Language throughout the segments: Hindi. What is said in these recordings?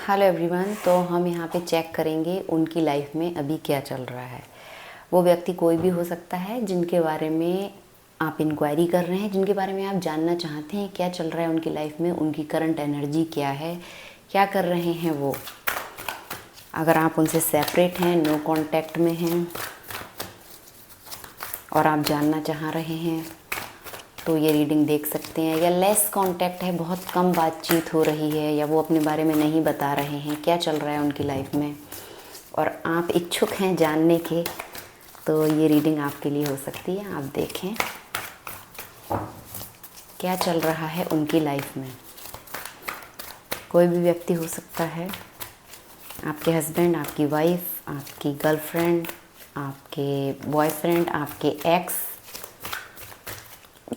Hello everyone. तो हम यहाँ पे चेक करेंगे उनकी लाइफ में अभी क्या चल रहा है। वो व्यक्ति कोई भी हो सकता है जिनके बारे में आप इंक्वायरी कर रहे हैं, जिनके बारे में आप जानना चाहते हैं क्या चल रहा है उनकी लाइफ में, उनकी करंट एनर्जी क्या है, क्या कर रहे हैं वो। अगर आप उनसे सेपरेट हैं, नो कांटेक्ट में हैं और आप जानना चाह रहे हैं तो ये रीडिंग देख सकते हैं। या लेस कांटेक्ट है, बहुत कम बातचीत हो रही है, या वो अपने बारे में नहीं बता रहे हैं क्या चल रहा है उनकी लाइफ में और आप इच्छुक हैं जानने के, तो ये रीडिंग आपके लिए हो सकती है। आप देखें क्या चल रहा है उनकी लाइफ में। कोई भी व्यक्ति हो सकता है, आपके हस्बैंड, आपकी वाइफ, आपकी गर्लफ्रेंड, आपके बॉयफ्रेंड, आपके एक्स,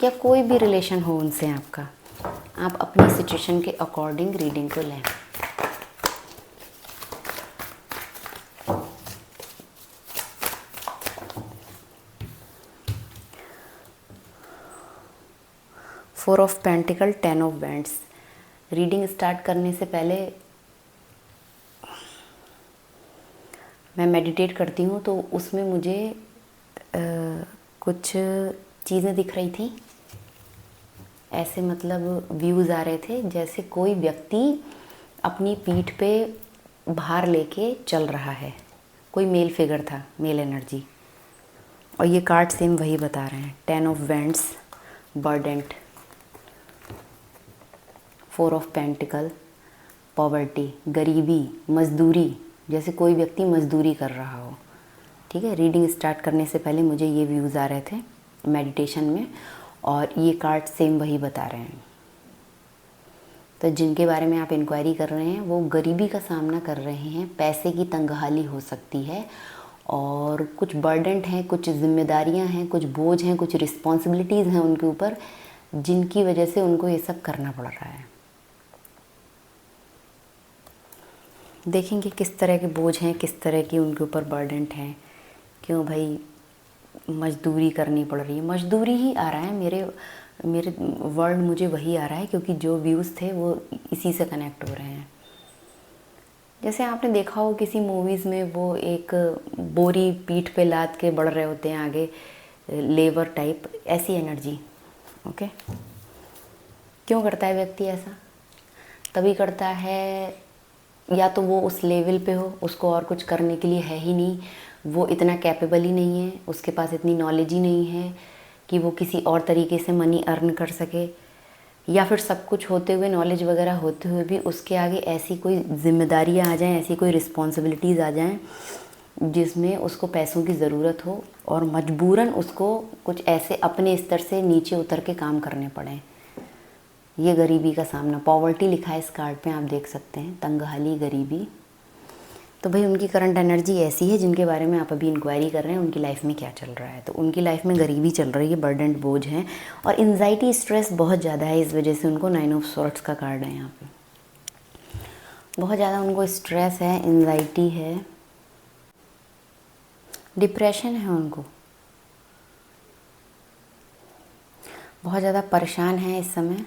या कोई भी रिलेशन हो उनसे आपका। आप अपनी सिचुएशन के अकॉर्डिंग रीडिंग को लें। Four of pentacle, 10 of wands. Reading start करने से पहले मैं मेडिटेट करती हूँ, तो उसमें मुझे कुछ चीज़ें दिख रही थी। ऐसे मतलब व्यूज़ आ रहे थे जैसे कोई व्यक्ति अपनी पीठ पे भार लेके चल रहा है। कोई मेल फिगर था, मेल एनर्जी। और ये कार्ड सेम वही बता रहे हैं। 10 of wands, burdened, 4 of pentacle, poverty, गरीबी, मजदूरी, जैसे कोई व्यक्ति मजदूरी कर रहा हो। ठीक है, रीडिंग स्टार्ट करने से पहले मुझे ये व्यूज़ आ रहे थे मेडिटेशन में, और ये कार्ड सेम वही बता रहे हैं। तो जिनके बारे में आप इंक्वायरी कर रहे हैं वो गरीबी का सामना कर रहे हैं, पैसे की तंगहाली हो सकती है, और कुछ बर्डन हैं, कुछ जिम्मेदारियां हैं, कुछ बोझ हैं, कुछ रिस्पॉन्सिबिलिटीज़ हैं उनके ऊपर, जिनकी वजह से उनको ये सब करना पड़ रहा है। देखेंगे किस तरह के बोझ हैं, किस तरह की उनके ऊपर बर्डन हैं। क्यों भाई मजदूरी करनी पड़ रही है। मजदूरी ही आ रहा है, मेरे वर्ड मुझे वही आ रहा है, क्योंकि जो व्यूज़ थे वो इसी से कनेक्ट हो रहे हैं। जैसे आपने देखा हो किसी मूवीज़ में, वो एक बोरी पीठ पे लाद के बढ़ रहे होते हैं आगे, लेबर टाइप, ऐसी एनर्जी। ओके, क्यों करता है व्यक्ति ऐसा? तभी करता है या तो वो उस लेवल पे हो, उसको और कुछ करने के लिए है ही नहीं, वो इतना कैपेबल ही नहीं है, उसके पास इतनी नॉलेज ही नहीं है कि वो किसी और तरीके से मनी अर्न कर सके, या फिर सब कुछ होते हुए, नॉलेज वगैरह होते हुए भी उसके आगे ऐसी कोई जिम्मेदारियां आ जाएं, ऐसी कोई रिस्पॉन्सिबिलिटीज़ आ जाएं जिसमें उसको पैसों की ज़रूरत हो और मजबूरन उसको कुछ ऐसे अपने स्तर से नीचे उतर के काम करने पड़े। ये गरीबी का सामना, पॉवर्टी लिखा है इस कार्ड पे, आप देख सकते हैं, तंगहाली, गरीबी। तो भाई उनकी करंट एनर्जी ऐसी है जिनके बारे में आप अभी इंक्वायरी कर रहे हैं उनकी लाइफ में क्या चल रहा है। तो उनकी लाइफ में गरीबी चल रही है, बर्डन, बोझ है, और एंजाइटी, स्ट्रेस बहुत ज़्यादा है। इस वजह से उनको 9 ऑफ सॉर्ड्स का कार्ड है यहाँ पे। बहुत ज़्यादा उनको स्ट्रेस है, एंजाइटी है, डिप्रेशन है उनको, बहुत ज़्यादा परेशान है इस समय।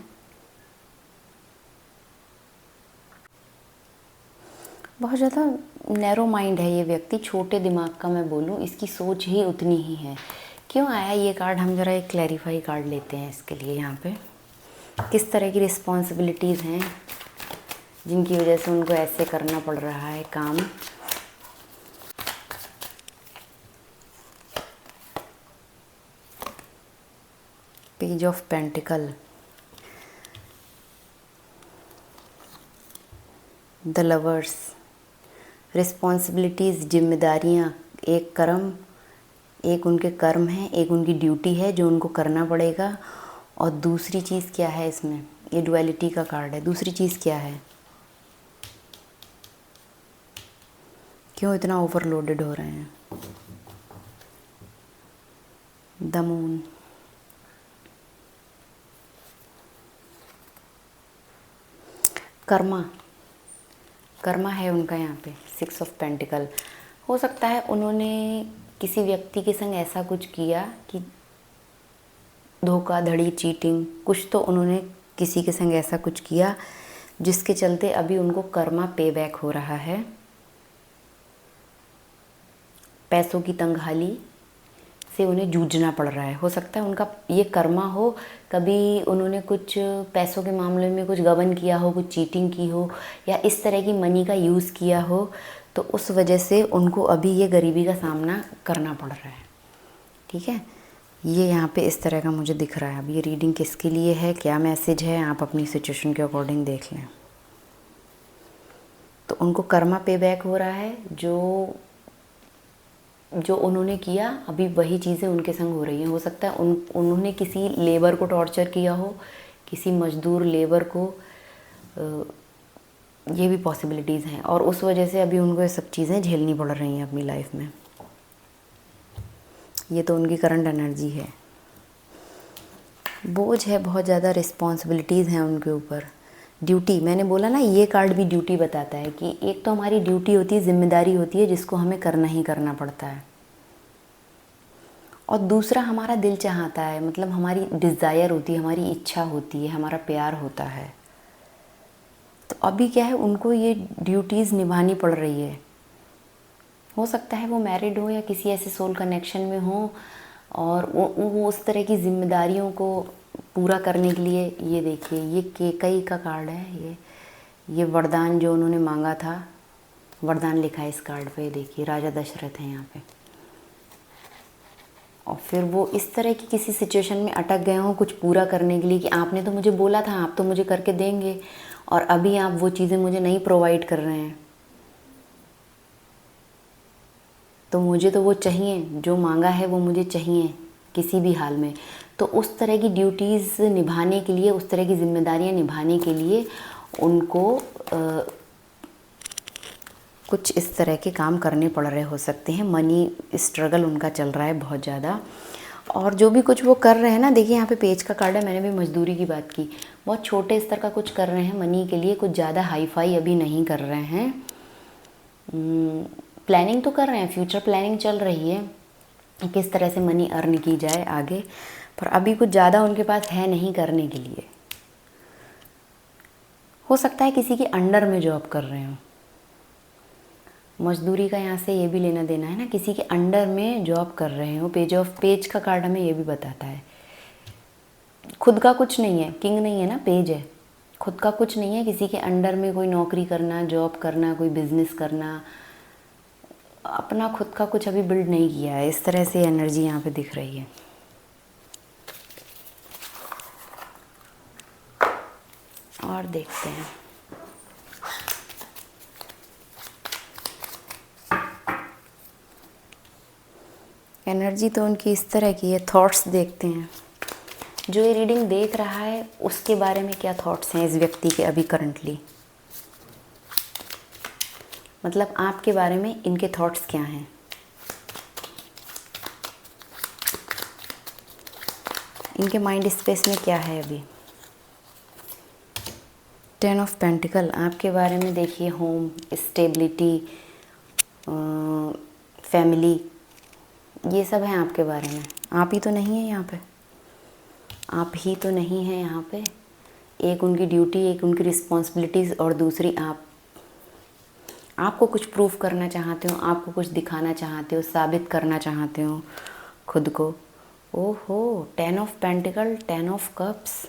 बहुत ज़्यादा नैरो माइंड है ये व्यक्ति, छोटे दिमाग का मैं बोलूँ, इसकी सोच ही उतनी ही है। क्यों आया ये कार्ड? हम ज़रा एक क्लैरिफाई कार्ड लेते हैं इसके लिए। यहाँ पे किस तरह की रिस्पॉन्सिबिलिटीज़ हैं जिनकी वजह से उनको ऐसे करना पड़ रहा है काम। Page of pentacle, the lovers, responsibilities, जिम्मेदारियाँ, एक कर्म, एक उनके कर्म है, एक उनकी ड्यूटी है जो उनको करना पड़ेगा। और दूसरी चीज़ क्या है इसमें? ये डुअलिटी का कार्ड है। दूसरी चीज़ क्या है? क्यों इतना ओवरलोडेड हो रहे हैं? द मून, कर्मा, कर्मा है उनका यहाँ पे। 6 ऑफ पेंटिकल। हो सकता है उन्होंने किसी व्यक्ति के संग ऐसा कुछ किया कि धोखाधड़ी, चीटिंग, कुछ तो उन्होंने किसी के संग ऐसा कुछ किया जिसके चलते अभी उनको कर्मा पे बैक हो रहा है। पैसों की तंगहाली से उन्हें जूझना पड़ रहा है। हो सकता है उनका ये कर्मा हो, कभी उन्होंने कुछ पैसों के मामले में कुछ गबन किया हो, कुछ चीटिंग की हो, या इस तरह की मनी का यूज़ किया हो, तो उस वजह से उनको अभी ये गरीबी का सामना करना पड़ रहा है। ठीक है, ये यहाँ पे इस तरह का मुझे दिख रहा है। अब ये रीडिंग किसके लिए है, क्या मैसेज है, आप अपनी सिचुएशन के अकॉर्डिंग देख लें। तो उनको कर्मा पे बैक हो रहा है, जो उन्होंने किया अभी वही चीज़ें उनके संग हो रही हैं। हो सकता है उन्होंने किसी लेबर को टॉर्चर किया हो, किसी मजदूर लेबर को, ये भी पॉसिबिलिटीज़ हैं, और उस वजह से अभी उनको ये सब चीज़ें झेलनी पड़ रही हैं अपनी लाइफ में। ये तो उनकी करंट एनर्जी है। बोझ है, बहुत ज़्यादा रिस्पॉन्सिबिलिटीज़ हैं उनके ऊपर। ड्यूटी, मैंने बोला ना, ये कार्ड भी ड्यूटी बताता है कि एक तो हमारी ड्यूटी होती है, जिम्मेदारी होती है, जिसको हमें करना ही करना पड़ता है, और दूसरा हमारा दिल चाहता है, मतलब हमारी डिज़ायर होती है, हमारी इच्छा होती है, हमारा प्यार होता है। तो अभी क्या है, उनको ये ड्यूटीज़ निभानी पड़ रही है। हो सकता है वो मैरिड हो या किसी ऐसे सोल कनेक्शन में हो, और वो उस तरह की जिम्मेदारियों को पूरा करने के लिए, ये देखिए ये केकई का कार्ड है, ये वरदान जो उन्होंने मांगा था, वरदान लिखा है इस कार्ड पे, देखिए राजा दशरथ हैं यहाँ पे। और फिर वो इस तरह की किसी सिचुएशन में अटक गए हों कुछ पूरा करने के लिए, कि आपने तो मुझे बोला था, आप तो मुझे करके देंगे, और अभी आप वो चीज़ें मुझे नहीं प्रोवाइड कर रहे हैं, तो मुझे तो वो चाहिए, जो मांगा है वो मुझे चाहिए किसी भी हाल में। तो उस तरह की ड्यूटीज़ निभाने के लिए, उस तरह की जिम्मेदारियां निभाने के लिए उनको कुछ इस तरह के काम करने पड़ रहे हो सकते हैं। मनी स्ट्रगल उनका चल रहा है बहुत ज़्यादा, और जो भी कुछ वो कर रहे हैं ना, देखिए यहाँ पे पेज का कार्ड है, मैंने भी मजदूरी की बात की, बहुत छोटे स्तर का कुछ कर रहे हैं मनी के लिए, कुछ ज़्यादा हाई फाई अभी नहीं कर रहे हैं। प्लानिंग तो कर रहे हैं, फ्यूचर प्लानिंग चल रही है, किस तरह से मनी अर्न की जाए आगे, पर अभी कुछ ज़्यादा उनके पास है नहीं करने के लिए। हो सकता है किसी के अंडर में जॉब कर रहे हो, मजदूरी का यहाँ से ये भी लेना देना है ना, किसी के अंडर में जॉब कर रहे हो। पेज का कार्ड हमें ये भी बताता है, खुद का कुछ नहीं है, किंग नहीं है ना, पेज है, खुद का कुछ नहीं है, किसी के अंडर में कोई नौकरी करना, जॉब करना, कोई बिजनेस करना, अपना खुद का कुछ अभी बिल्ड नहीं किया है। इस तरह से एनर्जी यहाँ पे दिख रही है। और देखते हैं, एनर्जी तो उनकी इस तरह की है। थॉट्स देखते हैं, जो ये रीडिंग देख रहा है उसके बारे में क्या थॉट्स हैं इस व्यक्ति के अभी करंटली, मतलब आपके बारे में इनके थॉट्स क्या हैं। इनके माइंड स्पेस में क्या है अभी। 10 ऑफ पेंटिकल आपके बारे में देखिए, होम, स्टेबिलिटी, फैमिली, ये सब है आपके बारे में। आप ही तो नहीं है यहाँ पे, आप ही तो नहीं है यहाँ पे। एक उनकी ड्यूटी, एक उनकी रिस्पॉन्सिबिलिटीज़, और दूसरी आपको कुछ प्रूफ करना चाहते हो, आपको कुछ दिखाना चाहते हो, साबित करना चाहते हो खुद को। ओहो, 10 ऑफ पेंटिकल, 10 ऑफ कप्स,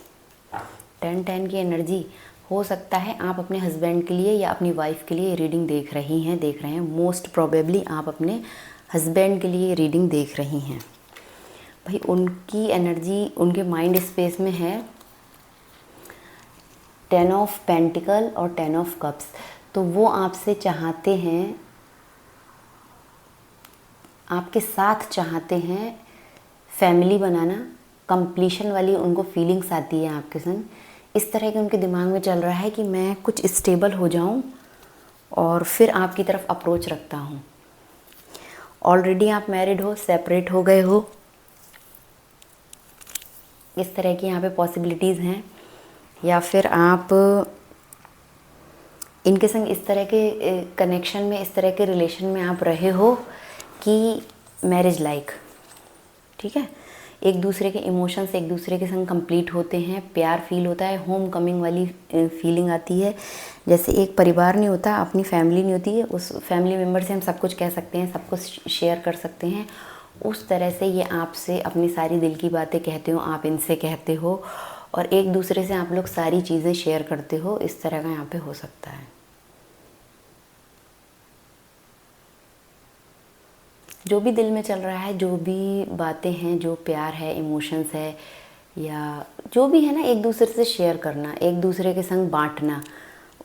10 की एनर्जी। हो सकता है आप अपने हस्बैंड के लिए या अपनी वाइफ के लिए रीडिंग देख रहे हैं। मोस्ट प्रोबेबली आप अपने हस्बैंड के लिए रीडिंग देख रही हैं। भाई उनकी एनर्जी उनके माइंड स्पेस में है 10 ऑफ पेंटिकल और 10 ऑफ कप्स। तो वो आपसे चाहते हैं, आपके साथ चाहते हैं फैमिली बनाना, कंप्लीशन वाली उनको फीलिंग्स आती है आपके संग। इस तरह के उनके दिमाग में चल रहा है कि मैं कुछ स्टेबल हो जाऊं और फिर आपकी तरफ अप्रोच रखता हूं। ऑलरेडी आप मैरिड हो, सेपरेट हो गए हो, इस तरह की यहाँ पे पॉसिबिलिटीज़ हैं। या फिर आप इनके संग इस तरह के कनेक्शन में, इस तरह के रिलेशन में आप रहे हो कि मैरिज लाइक, ठीक है। एक दूसरे के इमोशंस एक दूसरे के संग कंप्लीट होते हैं, प्यार फील होता है, होम कमिंग वाली फीलिंग आती है। जैसे एक परिवार नहीं होता, अपनी फैमिली नहीं होती है, उस फैमिली मेम्बर से हम सब कुछ कह सकते हैं, सब कुछ शेयर कर सकते हैं। उस तरह से ये आपसे अपनी सारी दिल की बातें कहते हो, आप इनसे कहते हो, और एक दूसरे से आप लोग सारी चीज़ें शेयर करते हो। इस तरह का यहाँ पे हो सकता है। जो भी दिल में चल रहा है, जो भी बातें हैं, जो प्यार है, इमोशंस है, या जो भी है ना, एक दूसरे से शेयर करना, एक दूसरे के संग बांटना,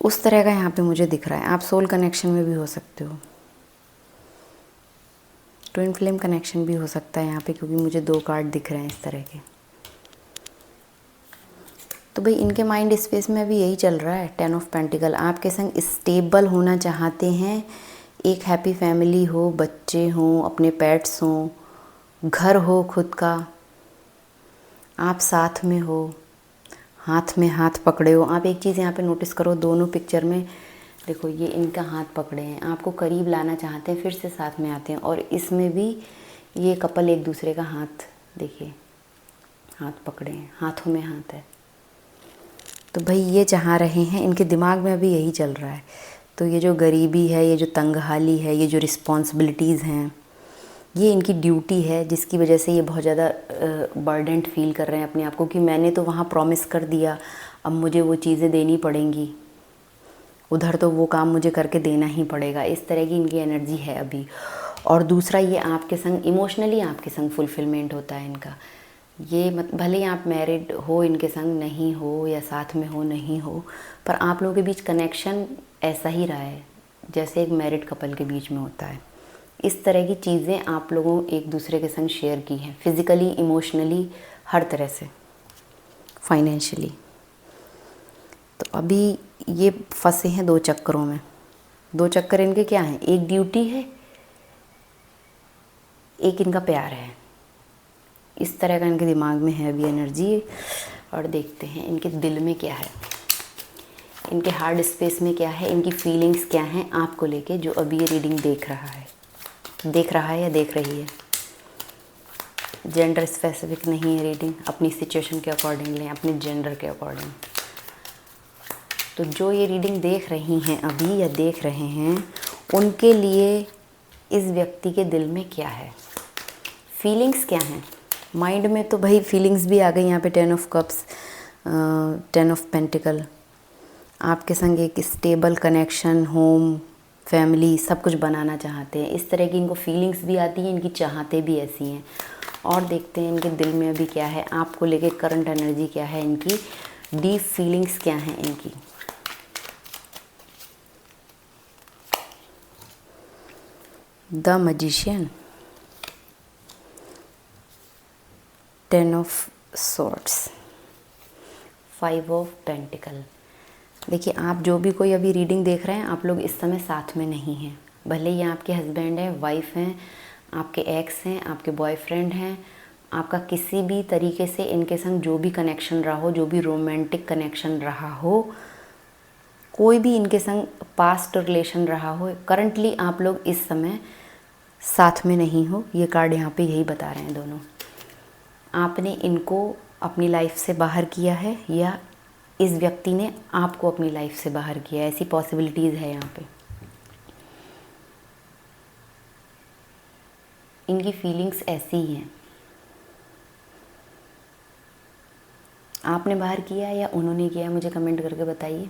उस तरह का यहाँ पे मुझे दिख रहा है। आप सोल कनेक्शन में भी हो सकते हो, ट्विन फ्लेम कनेक्शन भी हो सकता है यहाँ पे, क्योंकि मुझे 2 कार्ड दिख रहे हैं इस तरह के। तो भाई इनके माइंड स्पेस में भी यही चल रहा है, 10 ऑफ पेंटिकल। आपके संग स्टेबल होना चाहते हैं, एक हैप्पी फैमिली हो, बच्चे हों, अपने पेट्स हों, घर हो खुद का, आप साथ में हो, हाथ में हाथ पकड़े हो। आप एक चीज़ यहाँ पे नोटिस करो, दोनों पिक्चर में देखो, ये इनका हाथ पकड़े हैं, आपको करीब लाना चाहते हैं, फिर से साथ में आते हैं। और इसमें भी ये कपल एक दूसरे का हाथ, देखिए हाथ पकड़े हैं, हाथों में हाथ है। तो भाई ये चाह रहे हैं, इनके दिमाग में अभी यही चल रहा है। तो ये जो गरीबी है, ये जो तंगहाली है, ये जो रिस्पॉन्सिबिलिटीज़ हैं, ये इनकी ड्यूटी है, जिसकी वजह से ये बहुत ज़्यादा बर्डन्ड फील कर रहे हैं अपने आप को, कि मैंने तो वहाँ प्रॉमिस कर दिया, अब मुझे वो चीज़ें देनी पड़ेंगी, उधर तो वो काम मुझे करके देना ही पड़ेगा। इस तरह की इनकी एनर्जी है अभी। और दूसरा, ये आपके संग इमोशनली आपके संग फुलफिलमेंट होता है इनका। ये भले ही आप मैरिड हो, इनके संग नहीं हो, या साथ में हो नहीं हो, पर आप लोगों के बीच कनेक्शन ऐसा ही रहा है जैसे एक मैरिड कपल के बीच में होता है। इस तरह की चीज़ें आप लोगों एक दूसरे के संग शेयर की हैं, फिज़िकली, इमोशनली, हर तरह से, फाइनेंशियली। तो अभी ये फंसे हैं 2 चक्करों में। 2 चक्कर इनके क्या हैं, एक ड्यूटी है, एक इनका प्यार है। इस तरह का इनके दिमाग में है अभी एनर्जी। और देखते हैं इनके दिल में क्या है, इनके हार्ट स्पेस में क्या है, इनकी फीलिंग्स क्या हैं आपको लेके, जो अभी ये रीडिंग देख रहा है या देख रही है। जेंडर स्पेसिफिक नहीं है रीडिंग, अपनी सिचुएशन के अकॉर्डिंग लें, अपने जेंडर के अकॉर्डिंग। तो जो ये रीडिंग देख रही हैं अभी या देख रहे हैं, उनके लिए इस व्यक्ति के दिल में क्या है, फीलिंग्स क्या हैं। माइंड में तो भाई फीलिंग्स भी आ गई यहाँ पे, 10 ऑफ कप्स, 10 ऑफ पेंटिकल। आपके संग एक स्टेबल कनेक्शन, होम, फैमिली, सब कुछ बनाना चाहते हैं। इस तरह की इनको फीलिंग्स भी आती हैं, इनकी चाहते भी ऐसी हैं। और देखते हैं इनके दिल में अभी क्या है, आपको लेके करंट एनर्जी क्या है, इनकी डीप फीलिंग्स क्या हैं इनकी। The magician, 10 of swords, 5 of pentacle. देखिए, आप जो भी कोई अभी रीडिंग देख रहे हैं, आप लोग इस समय साथ में नहीं हैं। भले ही आपके हस्बैंड हैं, वाइफ हैं, आपके एक्स हैं, आपके बॉयफ्रेंड हैं, आपका किसी भी तरीके से इनके संग जो भी कनेक्शन रहा हो, जो भी रोमांटिक कनेक्शन रहा हो, कोई भी इनके संग पास्ट रिलेशन रहा हो, करंटली आप लोग इस समय साथ में नहीं हो। ये कार्ड यहाँ पे यही बता रहे हैं दोनों। आपने इनको अपनी लाइफ से बाहर किया है, या इस व्यक्ति ने आपको अपनी लाइफ से बाहर किया है, ऐसी पॉसिबिलिटीज़ है यहाँ पे। इनकी फीलिंग्स ऐसी ही हैं। आपने बाहर किया या उन्होंने किया, मुझे कमेंट करके बताइए।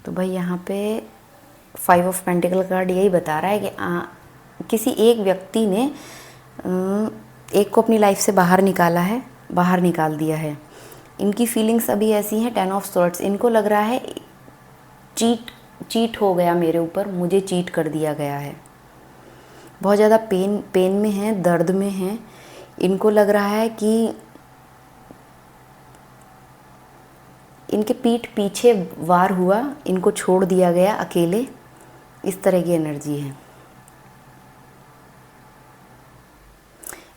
तो भाई यहाँ पे 5 ऑफ पेंटिकल कार्ड यही बता रहा है कि किसी एक व्यक्ति ने एक को अपनी लाइफ से बाहर निकाला है, बाहर निकाल दिया है। इनकी फीलिंग्स अभी ऐसी हैं, 10 ऑफ सॉर्ड्स। इनको लग रहा है चीट हो गया मेरे ऊपर, मुझे चीट कर दिया गया है। बहुत ज़्यादा पेन में हैं, दर्द में हैं। इनको लग रहा है कि इनके पीठ पीछे वार हुआ, इनको छोड़ दिया गया अकेले। इस तरह की एनर्जी है।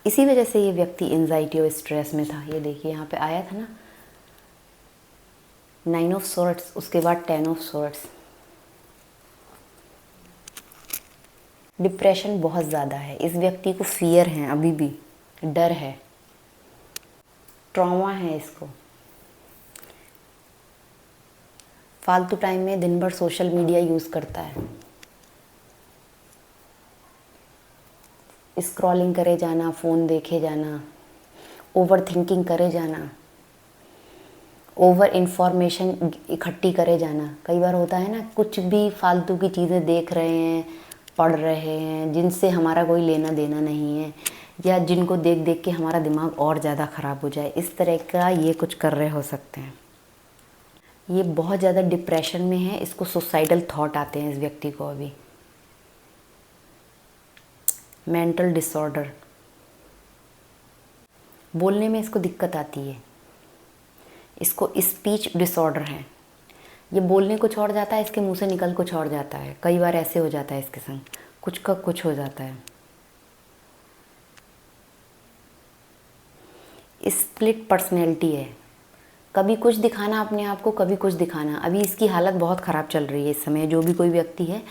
इसी वजह से ये व्यक्ति एंजाइटी और स्ट्रेस में था। ये देखिए यहाँ पे आया था ना 9 ऑफ सॉर्ड्स, उसके बाद 10 ऑफ सॉर्ड्स। डिप्रेशन बहुत ज़्यादा है, इस व्यक्ति को फियर है, अभी भी डर है, ट्रॉमा है इसको। फालतू टाइम में दिन भर सोशल मीडिया यूज़ करता है, स्क्रॉलिंग करे जाना, फ़ोन देखे जाना, ओवर थिंकिंग करे जाना, ओवर इन्फॉर्मेशन इकट्ठी करे जाना। कई बार होता है ना, कुछ भी फालतू की चीज़ें देख रहे हैं, पढ़ रहे हैं, जिनसे हमारा कोई लेना देना नहीं है, या जिनको देख देख के हमारा दिमाग और ज़्यादा ख़राब हो जाए, इस तरह का ये कुछ कर रहे हो सकते हैं। ये बहुत ज़्यादा डिप्रेशन में है, इसको सुसाइडल थॉट आते हैं इस व्यक्ति को अभी। मेंटल डिसऑर्डर, बोलने में इसको दिक्कत आती है, इसको स्पीच डिसऑर्डर है। ये बोलने कुछ और जाता है, इसके मुंह से निकल कुछ और जाता है। कई बार ऐसे हो जाता है इसके संग, कुछ का कुछ हो जाता है। स्प्लिट पर्सनैलिटी है, कभी कुछ दिखाना अपने आप को, कभी कुछ दिखाना। अभी इसकी हालत बहुत ख़राब चल रही है इस समय, जो भी कोई व्यक्ति है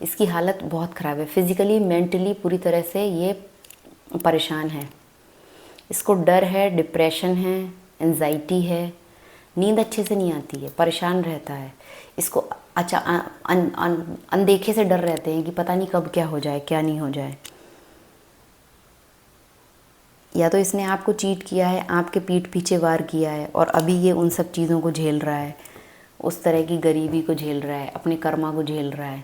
इसकी हालत बहुत ख़राब है, फिज़िकली मेंटली पूरी तरह से ये परेशान है। इसको डर है, डिप्रेशन है, एंजाइटी है, नींद अच्छे से नहीं आती है, परेशान रहता है। इसको अनदेखे से डर रहते हैं कि पता नहीं कब क्या हो जाए, क्या नहीं हो जाए। या तो इसने आपको चीट किया है, आपके पीठ पीछे वार किया है, और अभी ये उन सब चीज़ों को झेल रहा है, उस तरह की गरीबी को झेल रहा है, अपने कर्मा को झेल रहा है,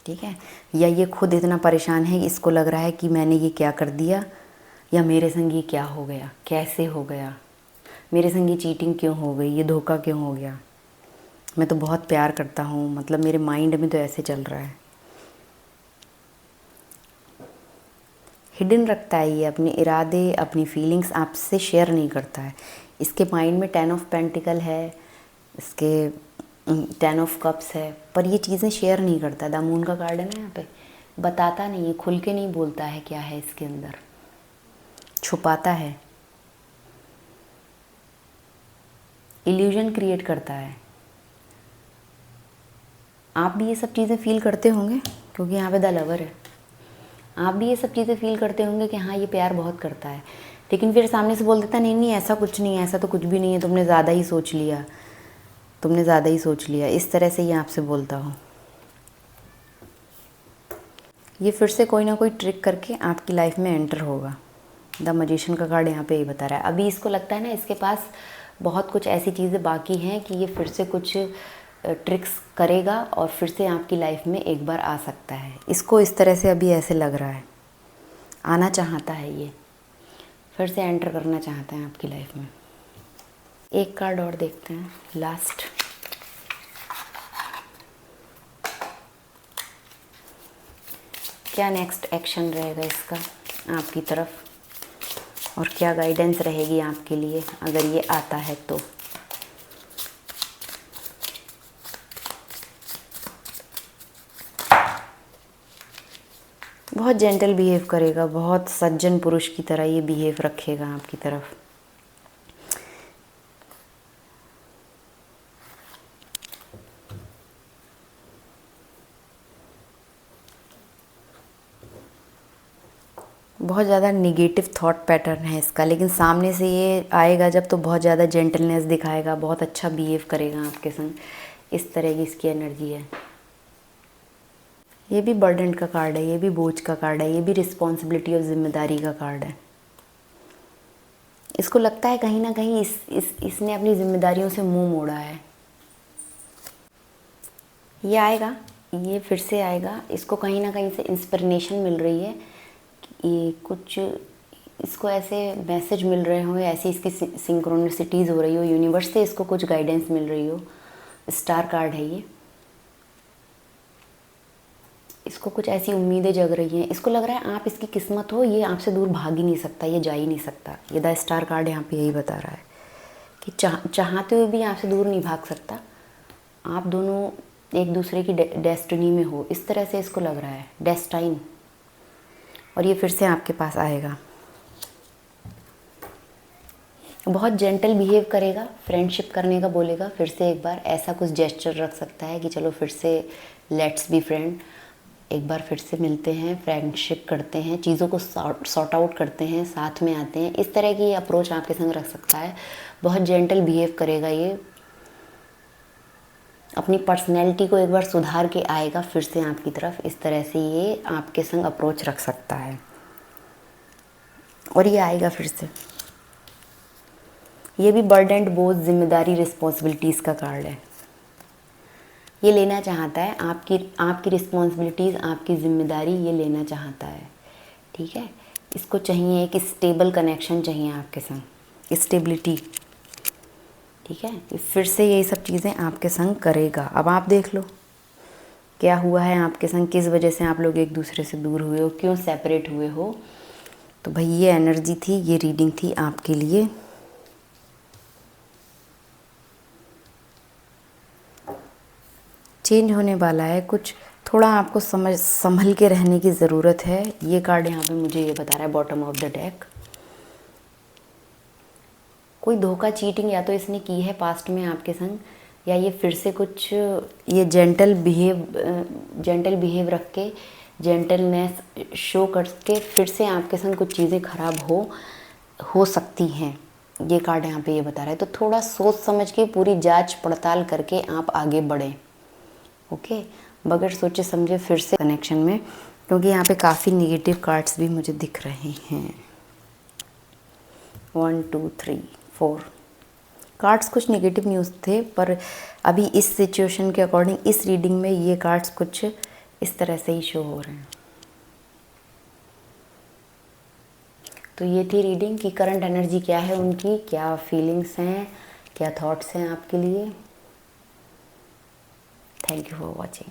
ठीक है। या ये खुद इतना परेशान है, इसको लग रहा है कि मैंने ये क्या कर दिया, या मेरे संग ये क्या हो गया, कैसे हो गया, मेरे संग ये चीटिंग क्यों हो गई, ये धोखा क्यों हो गया, मैं तो बहुत प्यार करता हूँ, मतलब मेरे माइंड में तो ऐसे चल रहा है। हिडन रखता है ये अपने इरादे, अपनी फीलिंग्स आपसे शेयर नहीं करता है। इसके माइंड में 10 ऑफ पेंटिकल है, इसके 10 ऑफ कप्स है, पर ये चीज़ें शेयर नहीं करता। द मून का कार्ड है ना यहाँ पे, बताता नहीं है, खुल के नहीं बोलता है क्या है इसके अंदर, छुपाता है, इल्यूजन क्रिएट करता है। आप भी ये सब चीज़ें फील करते होंगे, क्योंकि यहाँ पे द लवर है। आप भी ये सब चीज़ें फील करते होंगे कि हाँ ये प्यार बहुत करता है, लेकिन फिर सामने से बोल देता नहीं नहीं ऐसा कुछ नहीं है, ऐसा तो कुछ भी नहीं है, तुमने ज़्यादा ही सोच लिया, तुमने ज़्यादा ही सोच लिया। इस तरह से ये आपसे बोलता हो। ये फिर से कोई ना कोई ट्रिक करके आपकी लाइफ में एंटर होगा। द मैजिशियन का कार्ड यहाँ पे यही बता रहा है। अभी इसको लगता है ना इसके पास बहुत कुछ ऐसी चीज़ें बाकी हैं कि ये फिर से कुछ ट्रिक्स करेगा और फिर से आपकी लाइफ में एक बार आ सकता है। इसको इस तरह से अभी ऐसे लग रहा है, आना चाहता है, ये फिर से एंटर करना चाहता है आपकी लाइफ में। एक कार्ड और देखते हैं, लास्ट। क्या नेक्स्ट एक्शन रहेगा इसका आपकी तरफ, और क्या गाइडेंस रहेगी आपके लिए अगर ये आता है तो। बहुत जेंटल बिहेव करेगा, बहुत सज्जन पुरुष की तरह ये बिहेव रखेगा आपकी तरफ। बहुत ज़्यादा निगेटिव थॉट पैटर्न है इसका, लेकिन सामने से ये आएगा जब तो बहुत ज़्यादा जेंटलनेस दिखाएगा, बहुत अच्छा बिहेव करेगा आपके संग। इस तरह की इसकी एनर्जी है। ये भी बर्डन का कार्ड है, ये भी बोझ का कार्ड है, ये भी रिस्पॉन्सिबिलिटी और जिम्मेदारी का कार्ड है। इसको लगता है कहीं ना कहीं इसने अपनी जिम्मेदारियों से मुंह मोड़ा है। ये आएगा, ये फिर से आएगा। इसको कहीं ना कहीं से इंस्पिरेशन मिल रही है, ये कुछ इसको ऐसे मैसेज मिल रहे हो, ऐसी इसकी सिंक्रोनिसिटीज़ हो रही हो, यूनिवर्स से इसको कुछ गाइडेंस मिल रही हो। स्टार कार्ड है ये। इसको कुछ ऐसी उम्मीदें जग रही हैं, इसको लग रहा है आप इसकी किस्मत हो, ये आपसे दूर भाग ही नहीं सकता, ये जा ही नहीं सकता। ये द स्टार कार्ड यहाँ पे यही बता रहा है कि चाहते हुए भी आपसे दूर नहीं भाग सकता, आप दोनों एक दूसरे की डेस्टिनी में हो, इस तरह से इसको लग रहा है, डेस्टाइन। और ये फिर से आपके पास आएगा। बहुत जेंटल बिहेव करेगा, फ्रेंडशिप करने का बोलेगा, फिर से एक बार ऐसा कुछ जेस्चर रख सकता है कि चलो फिर से लेट्स बी फ्रेंड, एक बार फिर से मिलते हैं, फ्रेंडशिप करते हैं, चीज़ों को सॉर्ट आउट करते हैं, साथ में आते हैं। इस तरह की अप्रोच आपके संग रख सकता है। बहुत जेंटल बिहेव करेगा ये, अपनी पर्सनैलिटी को एक बार सुधार के आएगा फिर से आपकी तरफ। इस तरह से ये आपके संग अप्रोच रख सकता है और ये आएगा फिर से। ये भी बर्डन, बोझ, जिम्मेदारी, रिस्पॉन्सिबिलिटीज़ का कार्ड है। ये लेना चाहता है आपकी रिस्पॉन्सिबिलिटीज़, आपकी ज़िम्मेदारी ये लेना चाहता है। ठीक है, इसको चाहिए एक स्टेबल कनेक्शन चाहिए आपके संग, स्टेबिलिटी। ठीक है, फिर से ये सब चीज़ें आपके संग करेगा। अब आप देख लो क्या हुआ है आपके संग, किस वजह से आप लोग एक दूसरे से दूर हुए हो, क्यों सेपरेट हुए हो। तो भाई ये एनर्जी थी, ये रीडिंग थी आपके लिए। चेंज होने वाला है कुछ, थोड़ा आपको संभल के रहने की ज़रूरत है। ये कार्ड यहाँ पे मुझे ये बता रहा है बॉटम ऑफ द डेक। कोई धोखा, चीटिंग या तो इसने की है पास्ट में आपके संग, या ये फिर से कुछ ये जेंटल बिहेव रख के, जेंटलनेस शो करके फिर से आपके संग कुछ चीज़ें खराब हो सकती हैं। ये कार्ड यहाँ पे ये बता रहा है। तो थोड़ा सोच समझ के, पूरी जांच पड़ताल करके आप आगे बढ़ें। ओके, बगैर सोचे समझे फिर से कनेक्शन में, क्योंकि यहाँ पे काफ़ी नेगेटिव कार्ड्स भी मुझे दिख रहे हैं। 1 2 3 4 कार्ड्स कुछ नेगेटिव न्यूज़ थे, पर अभी इस सिचुएशन के अकॉर्डिंग, इस रीडिंग में ये कार्ड्स कुछ इस तरह से ही शो हो रहे हैं। तो ये थी रीडिंग की करंट एनर्जी क्या है उनकी, क्या फीलिंग्स हैं, क्या थॉट्स हैं आपके लिए। Thank you for watching.